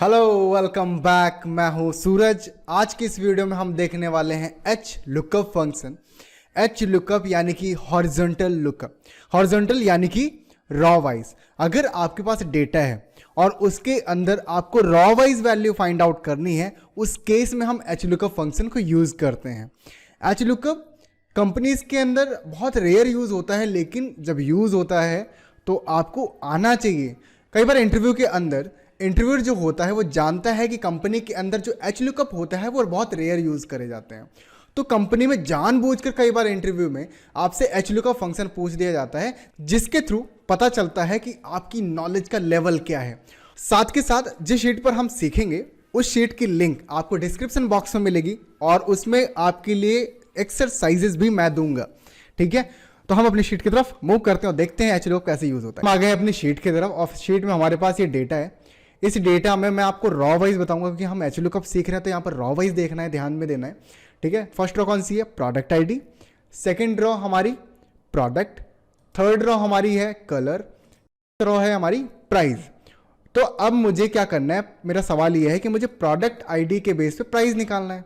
Hello, welcome back. मैं हूं सूरज। आज की इस वीडियो में हम देखने वाले हैं H lookup function. H lookup यानी कि हॉरिजॉन्टल लुकअप। हॉरिजॉन्टल यानी कि रॉ वाइज। अगर आपके पास डेटा है और उसके अंदर आपको raw wise value find out करनी है, उस केस में हम एच लुकअप फंक्शन को यूज करते हैं। एच लुकअप कंपनीज के अंदर बहुत रेयर यूज होता है, लेकिन जब यूज होता है तो आपको आना चाहिए। कई बार इंटरव्यू के अंदर इंटरव्यूअर जो होता है वो जानता है कि कंपनी के अंदर जो एच लुकअप होता है वो बहुत रेयर यूज करे जाते हैं, तो कंपनी में जानबूझकर कई बार इंटरव्यू में आपसे एच लुकअप फंक्शन पूछ दिया जाता है, जिसके थ्रू पता चलता है कि आपकी नॉलेज का लेवल क्या है। साथ के साथ जिस शीट पर हम सीखेंगे उस शीट की लिंक आपको डिस्क्रिप्शन बॉक्स में मिलेगी और उसमें आपके लिए एक्सरसाइजेस भी मैं दूंगा। ठीक है, तो हम अपनी शीट की तरफ मूव करते हैं और देखते हैं एच लुकअप कैसे यूज होता है। हम आ गए अपनी शीट की तरफ और शीट में हमारे पास ये डेटा है। इस डेटा में मैं आपको रॉ वाइज बताऊंगा, क्योंकि हम एच लुकअप सीख रहे हैं तो यहाँ पर रॉ वाइज देखना है, ध्यान में देना है। ठीक है, फर्स्ट रॉ कौन सी है? Product ID. सेकंड रॉ हमारी प्रोडक्ट। थर्ड रॉ हमारी है कलर। रॉ है हमारी प्राइस। तो अब मुझे क्या करना है, मेरा सवाल यह है कि मुझे प्रोडक्ट आईडी के बेस पे प्राइस निकालना है।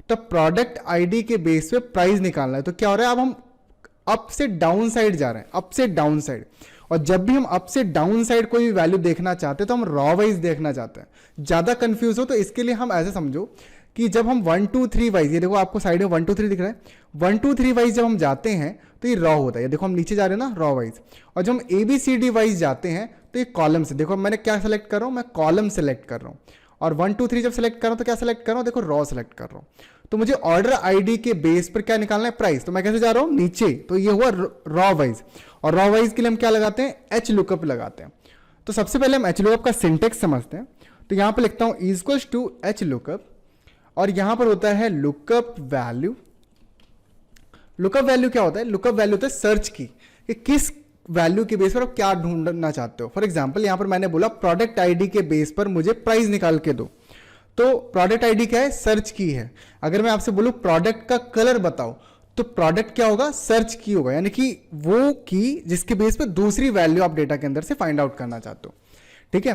तो प्रोडक्ट आईडी के बेस पे प्राइस निकालना है, तो क्या हो रहा है, अब हम अप से डाउन साइड जा रहे हैं, अप से डाउन साइड। और जब भी हम अप से डाउन साइड कोई भी वैल्यू देखना चाहते हैं तो हम रॉ वाइज देखना चाहते हैं। ज्यादा कंफ्यूज हो तो इसके लिए हम ऐसे समझो कि जब हम 1 2 3 वाइज, ये देखो आपको साइड में 1 2 3 दिख रहा है, 1 2 3 वाइज जब हम जाते हैं तो ये रॉ होता है। ये देखो हम नीचे जा रहे हैं ना, रॉ वाइज। और जब हम ABCD वाइज जाते हैं तो ये कॉलम से, देखो मैंने क्या सेलेक्ट कर रहा हूं, मैं कॉलम सेलेक्ट कर रहा हूं। और 1 2 3 जब सेलेक्ट कर रहा हूं तो क्या सेलेक्ट कर रहा हूं, देखो रॉ सेलेक्ट कर रहा हूं। तो मुझे ऑर्डर आईडी के बेस पर क्या निकालना है, प्राइस। तो मैं कैसे जा रहा हूं, नीचे। तो ये हुआ रॉ वाइज। और रॉ वाइज के लिए हम क्या लगाते हैं, एच लुकअप लगाते हैं। तो सबसे पहले हम एच लुकअप का सिंटेक्स समझते हैं। तो यहां पर लिखता हूं इक्वल्स टू एच लुकअप, और यहां पर होता है लुकअप वैल्यू। लुकअप वैल्यू क्या होता है? लुकअप वैल्यू होता है सर्च की, कि किस वैल्यू के बेस पर आप क्या ढूंढना चाहते हो। फॉर एग्जाम्पल यहां पर मैंने बोला प्रोडक्ट आईडी के बेस पर मुझे प्राइस निकाल के दो। तो प्रोडक्ट आईडी क्या है, सर्च की है। अगर मैं आपसे बोलूं प्रोडक्ट का कलर बताओ, तो प्रोडक्ट क्या होगा, सर्च की होगा, यानी कि वो की जिसके बेस पे दूसरी वैल्यू आप डेटा के अंदर से फाइंड आउट करना चाहते हो। ठीक है,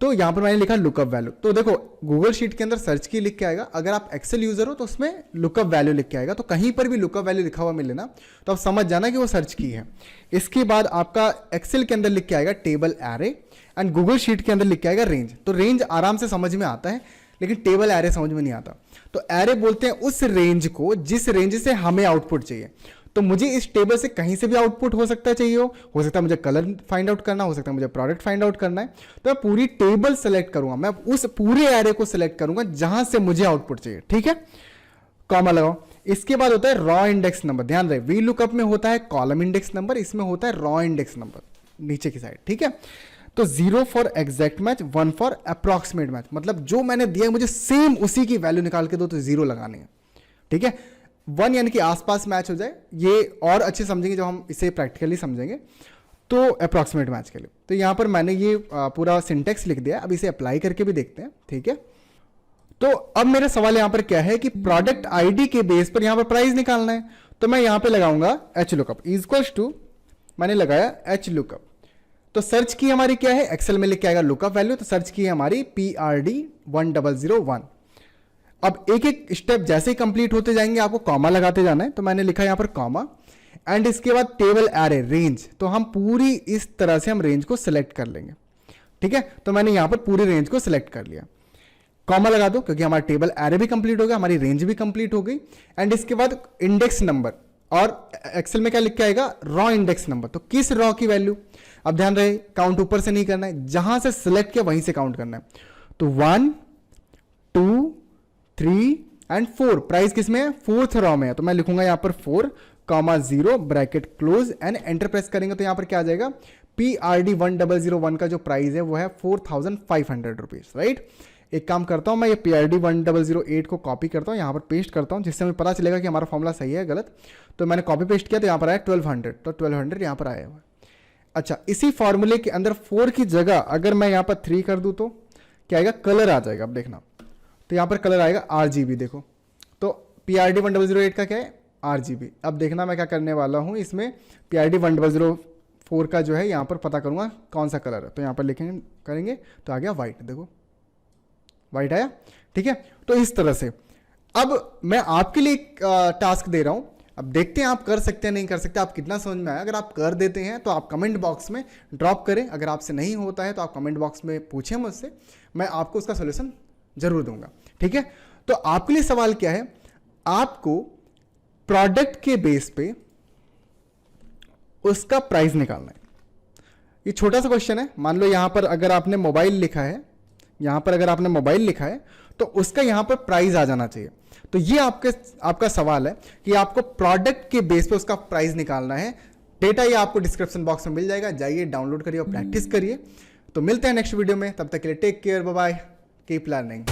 तो यहां पर मैंने लिखा लुकअप वैल्यू। तो देखो गूगल शीट के अंदर सर्च की लिख के आएगा, अगर आप एक्सेल यूजर हो तो उसमें लुकअप वैल्यू लिख के आएगा। तो कहीं पर भी लुकअप वैल्यू लिखा हुआ मिले ना, तो आप समझ जाना कि वो सर्च की है। इसके बाद आपका एक्सेल के अंदर लिख के आएगा table array, and Google sheet के अंदर लिख के आएगा रेंज। तो रेंज आराम से समझ में आता है, लेकिन टेबल एरे समझ में नहीं आता। तो एरे बोलते हैं उस रेंज को जिस रेंज से हमें आउटपुट चाहिए। तो मुझे इस टेबल से कहीं से भी आउटपुट हो सकता है, चाहिए हो सकता है मुझे कलर फाइंड आउट करना, हो सकता है मुझे प्रोडक्ट फाइंड आउट करना है। तो मैं पूरी टेबल सेलेक्ट करूंगा, मैं उस पूरे एरे को सेलेक्ट करूंगा जहां से मुझे आउटपुट चाहिए। ठीक है, कॉमा लगाओ। इसके बाद होता है रॉ इंडेक्स नंबर। ध्यान रहे, वी लुकअप में होता है कॉलम इंडेक्स नंबर, इसमें होता है रॉ इंडेक्स नंबर नीचे की साइड। ठीक है, तो 0 for exact match, 1 for approximate match. मतलब जो मैंने दिया है मुझे सेम उसी की वैल्यू निकाल के दो, तो 0 लगानी है। ठीक है, 1 यानी कि आसपास मैच हो जाए। ये और अच्छे समझेंगे जब हम इसे प्रैक्टिकली समझेंगे, तो अप्रॉक्सीमेट मैच के लिए। तो यहां पर मैंने ये पूरा सिंटेक्स लिख दिया। अब इसे अप्लाई करके भी देखते हैं। ठीक है, तो अब मेरा सवाल यहां पर क्या है कि प्रोडक्ट आईडी के बेस पर यहां पर प्राइस निकालना है। तो मैं यहां पर लगाऊंगा एच लुकअप इक्वल्स टू, मैंने लगाया एच लुकअप। तो सर्च की हमारी क्या है, एक्सेल में लिख के आएगा लुकअप वैल्यू। तो सर्च की है हमारी PRD 1001। अब एक एक स्टेप जैसे ही कंप्लीट होते जाएंगे आपको कॉमा लगाते जाना है। तो मैंने लिखा यहां पर कॉमा, एंड इसके बाद टेबल एरे रेंज। तो हम पूरी इस तरह से हम रेंज को सिलेक्ट कर लेंगे। ठीक है, तो मैंने यहां पर पूरी रेंज को सिलेक्ट कर लिया। कॉमा लगा दो, क्योंकि हमारा टेबल एरे भी कंप्लीट हो गया, हमारी रेंज भी कंप्लीट हो गई। एंड इसके बाद इंडेक्स नंबर, और एक्सेल में क्या लिख के आएगा, रॉ इंडेक्स नंबर। तो किस रॉ की वैल्यू, अब ध्यान रहे काउंट ऊपर से नहीं करना है, जहां से सिलेक्ट किया वहीं से काउंट करना है। तो 1 2 3 एंड 4, प्राइस किस में है, 4th रॉ में है। तो मैं लिखूंगा यहां पर 4 comma 0 bracket close, and enter press करेंगे तो यहां पर क्या आ जाएगा, PRD 1001 का जो प्राइस है वो है 4500 रुपीज। राइट, एक काम करता हूं मैं, ये PRD 1008 को कॉपी करता हूं, यहां पर पेस्ट करता हूं, जिससे हमें पता चलेगा कि हमारा फॉर्मूला सही है गलत। तो मैंने कॉपी पेस्ट किया तो यहां पर आया 1200, तो 1200 यहां पर आया हुआ। अच्छा, इसी फॉर्मूले के अंदर 4 की जगह अगर मैं यहां पर 3 कर दूं तो क्या आएगा, कलर आ जाएगा। अब देखना, तो यहां पर कलर आएगा RGB। देखो, तो PRD 1008 का क्या है, RGB। अब देखना मैं क्या करने वाला हूं, इसमें PRD 1004 का जो है यहां पर पता करूंगा कौन सा कलर है। तो यहां पर लिखेंगे, करेंगे तो आ गया व्हाइट। देखो वाइट आया, ठीक है। तो इस तरह से अब मैं आपके लिए एक टास्क दे रहा हूं, अब देखते हैं आप कर सकते हैं नहीं कर सकते, आप कितना समझ में आया। अगर आप कर देते हैं तो आप कमेंट बॉक्स में ड्रॉप करें, अगर आपसे नहीं होता है तो आप कमेंट बॉक्स में पूछें मुझसे, मैं आपको उसका सोल्यूशन जरूर दूंगा, ठीक है। तो आपके लिए सवाल क्या है, आपको प्रोडक्ट के बेस पे उसका प्राइस निकालना है। ये छोटा सा क्वेश्चन है। मान लो यहां पर अगर आपने मोबाइल लिखा है, यहां पर अगर आपने मोबाइल लिखा है तो उसका यहां पर प्राइस आ जाना चाहिए। तो ये आपका सवाल है कि आपको प्रोडक्ट के बेस पे उसका प्राइस निकालना है। डेटा ये आपको डिस्क्रिप्शन बॉक्स में मिल जाएगा, जाइए डाउनलोड करिए और प्रैक्टिस करिए। तो मिलते हैं नेक्स्ट वीडियो में, तब तक के लिए take care, bye bye, keep learning.